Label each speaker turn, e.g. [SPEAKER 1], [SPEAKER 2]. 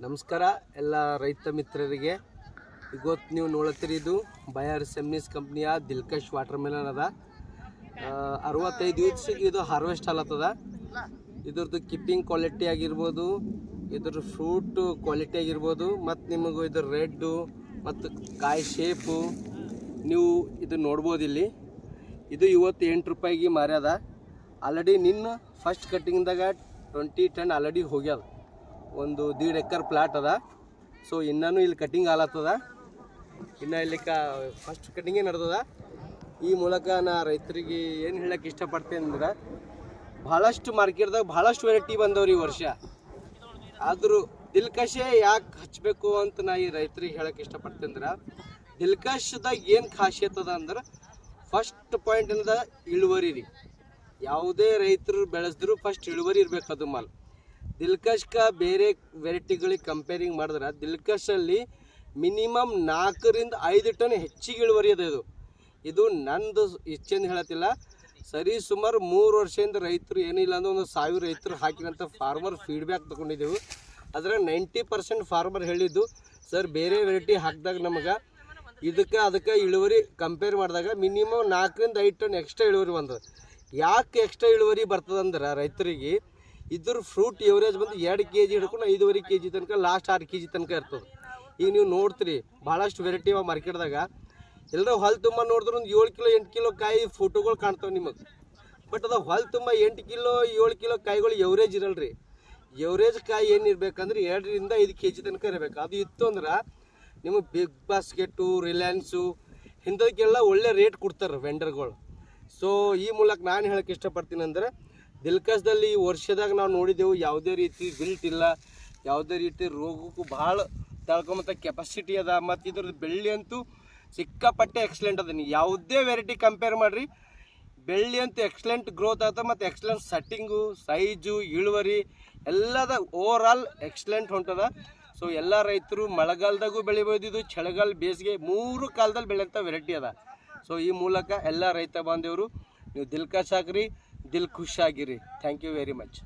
[SPEAKER 1] ನಮಸ್ಕಾರ ಎಲ್ಲ ರೈತ ಮಿತ್ರರಿಗೆ. ಇವತ್ತು ನೀವು ನೋಡ್ತೀರಿ ಇದು ಬಯರ್ ಸೆಮ್ನಿಸ್ ಕಂಪ್ನಿಯ ದಿಲ್ಕಶ್ ವಾಟರ್ ಮೆಲನ್ ಅದ. 65 ದಿವಸಕ್ಕೆ ಇದು ಹಾರ್ವೆಸ್ಟ್ ಆಲತ್ತದ. ಇದ್ರದ್ದು ಕಿಪ್ಪಿಂಗ್ ಕ್ವಾಲಿಟಿ ಆಗಿರ್ಬೋದು, ಇದ್ರ ಫ್ರೂಟ್ ಕ್ವಾಲಿಟಿ ಆಗಿರ್ಬೋದು, ಮತ್ತು ನಿಮಗೆ ಇದ್ರ ರೆಡ್ಡು ಮತ್ತು ಕಾಯಿ ಶೇಪು ನೀವು ಇದು ನೋಡ್ಬೋದು. ಇಲ್ಲಿ ಇದು ಇವತ್ತು 8 ರೂಪಾಯಿಗೆ ಮಾರ್ಯದ. ಆಲ್ರೆಡಿ ನಿನ್ನ ಫಸ್ಟ್ ಕಟ್ಟಿಂಗ್ದಾಗ 20 ಟನ್ ಆಲ್ರೆಡಿ ಹೋಗ್ಯದ. ಒಂದು 1.5 ಎಕರೆ ಪ್ಲಾಟ್ ಅದ. ಸೊ ಇನ್ನೂ ಇಲ್ಲಿ ಕಟ್ಟಿಂಗ್ ಆಲತ್ತದ. ಇನ್ನು ಇಲ್ಲಿ ಫಸ್ಟ್ ಕಟ್ಟಿಂಗೇ ನಡೆದದ. ಈ ಮೂಲಕ ನಾ ರೈತರಿಗೆ ಏನು ಹೇಳಕ್ಕೆ ಇಷ್ಟಪಡ್ತೇನೆ ಅಂದ್ರೆ, ಭಾಳಷ್ಟು ಮಾರ್ಕೆಟ್ದಾಗ ಭಾಳಷ್ಟು ವೆರೈಟಿ ಬಂದವ್ರಿ ಈ ವರ್ಷ. ಆದರೂ ದಿಲ್ಕಶೇ ಯಾಕೆ ಹಚ್ಚಬೇಕು ಅಂತ ನಾ ಈ ರೈತರಿಗೆ ಹೇಳಕ್ಕೆ ಇಷ್ಟಪಡ್ತೇನೆ ಅಂದ್ರೆ, ದಿಲ್ಕಶ್ದಾಗ ಏನು ಖಾಸಿಯತ್ ಅದ ಅಂದ್ರೆ, ಫಸ್ಟ್ ಪಾಯಿಂಟ್ ಏನದ ಇಳುವರಿ ರೀ. ಯಾವುದೇ ರೈತರು ಬೆಳೆಸಿದ್ರು ಫಸ್ಟ್ ಇಳುವರಿ ಇರಬೇಕು ಅದು ಮಾಲ್. ದಿಲ್ಕಶ್ಗೆ ಬೇರೆ ವೆರೈಟಿಗಳಿಗೆ ಕಂಪೇರಿಂಗ್ ಮಾಡಿದ್ರೆ ದಿಲ್ಕಶಲ್ಲಿ ಮಿನಿಮಮ್ 4 ರಿಂದ 5 ಟನ್ ಹೆಚ್ಚಿಗೆ ಇಳುವರಿ ಅದ. ಇದು ನಂದು ಇಚ್ಛೆಂದು ಹೇಳತ್ತಿಲ್ಲ, ಸರಿ ಸುಮಾರು 3 ವರ್ಷದಿಂದ ರೈತರು ಏನಿಲ್ಲ ಅಂದ್ರೆ 1000 ರೈತರು ಹಾಕಿದಂಥ ಫಾರ್ಮರ್ ಫೀಡ್ಬ್ಯಾಕ್ ತೊಗೊಂಡಿದ್ದೆವು. ಅದರ 90% ಫಾರ್ಮರ್ ಹೇಳಿದ್ದು, ಸರ್ ಬೇರೆ ವೆರೈಟಿ ಹಾಕಿದಾಗ ನಮಗೆ ಅದಕ್ಕೆ ಇಳುವರಿ ಕಂಪೇರ್ ಮಾಡಿದಾಗ ಮಿನಿಮಮ್ 4 ರಿಂದ 5 ಟನ್ ಎಕ್ಸ್ಟ್ರಾ ಇಳುವರಿ ಬಂದದ. ಯಾಕೆ ಎಕ್ಸ್ಟ್ರಾ ಇಳುವರಿ ಬರ್ತದಂದ್ರೆ, ರೈತರಿಗೆ ಇದ್ರ ಫ್ರೂಟ್ ಎವರೇಜ್ ಬಂದು 2 kg ಹಿಡ್ಕೊಂಡು 5.5 kg ತನಕ, ಲಾಸ್ಟ್ 6 kg ತನಕ ಇರ್ತದೆ. ಈಗ ನೀವು ನೋಡ್ತೀರಿ ಭಾಳಷ್ಟು ವೆರೈಟಿ ಅವ ಮಾರ್ಕೆಟ್ದಾಗ. ಎಲ್ಲರೂ ಹೊಲ ತುಂಬ ನೋಡಿದ್ರೆ ಒಂದು 7 ಕಿಲೋ 8 ಕಿಲೋ ಕಾಯಿ ಫೋಟೋಗಳು ಕಾಣ್ತಾವೆ ನಿಮಗೆ. ಬಟ್ ಅದು ಹೊಲ ತುಂಬ 8 ಕಿಲೋ 7 ಕಿಲೋ ಕಾಯಿಗಳು ಎವರೇಜ್ ಇರಲ್ರಿ. ಎವರೇಜ್ ಕಾಯಿ ಏನಿರ್ಬೇಕಂದ್ರೆ 2 ರಿಂದ 5 kg ತನಕ ಇರಬೇಕು. ಅದು ಇತ್ತು ಅಂದ್ರೆ ನಿಮಗೆ ಬಿಗ್ ಬಾಸ್ಕೆಟು, ರಿಲಯನ್ಸು ಇಂಥದಕ್ಕೆಲ್ಲ ಒಳ್ಳೆ ರೇಟ್ ಕೊಡ್ತಾರೆ ವೆಂಡರ್ಗಳು. ಸೊ ಈ ಮೂಲಕ ನಾನು ಹೇಳಕ್ಕೆ ಇಷ್ಟಪಡ್ತೀನಿ ಅಂದರೆ, ದಿಲ್ಕಶ್ದಲ್ಲಿ ಈ ವರ್ಷದಾಗ ನಾವು ನೋಡಿದೆವು ಯಾವುದೇ ರೀತಿ ಬಿಲ್ಟ್ ಇಲ್ಲ, ಯಾವುದೇ ರೀತಿ ರೋಗಕ್ಕೂ ಭಾಳ ತಳ್ಕೊಂಬಂಥ ಕೆಪಾಸಿಟಿ ಅದ. ಮತ್ತು ಇದ್ರದ್ದು ಬೆಳ್ಳಿ ಅಂತೂ ಸಿಕ್ಕಾಪಟ್ಟೆ ಎಕ್ಸಲೆಂಟ್ ಅದ. ನೀವು ಯಾವುದೇ ವೆರೈಟಿ ಕಂಪೇರ್ ಮಾಡಿರಿ, ಬೆಳ್ಳಿ ಅಂತೂ ಎಕ್ಸಲೆಂಟ್ ಗ್ರೋತ್ ಆದ. ಮತ್ತು ಎಕ್ಸಲೆಂಟ್ ಸೆಟ್ಟಿಂಗು, ಸೈಜು, ಇಳುವರಿ ಎಲ್ಲದ ಓವರ್ ಆಲ್ ಎಕ್ಸಲೆಂಟ್ ಹೊಂಟದ. ಸೊ ಎಲ್ಲ ರೈತರು ಮಳೆಗಾಲದಾಗೂ ಬೆಳಿಬೋದು, ಇದು ಚಳಿಗಾಲ ಬೇಸಿಗೆ 3 ಕಾಲದಲ್ಲಿ ಬೆಳೆಯೋಂಥ ವೆರೈಟಿ ಅದ. ಸೊ ಈ ಮೂಲಕ ಎಲ್ಲ ರೈತ ಬಾಂಧವರು ನೀವು ದಿಲ್ಕಶ್ ಹಾಕ್ರಿ, ದಿಲ್ ಖುಷಿಯಾಗಿರಿ. Thank you very much.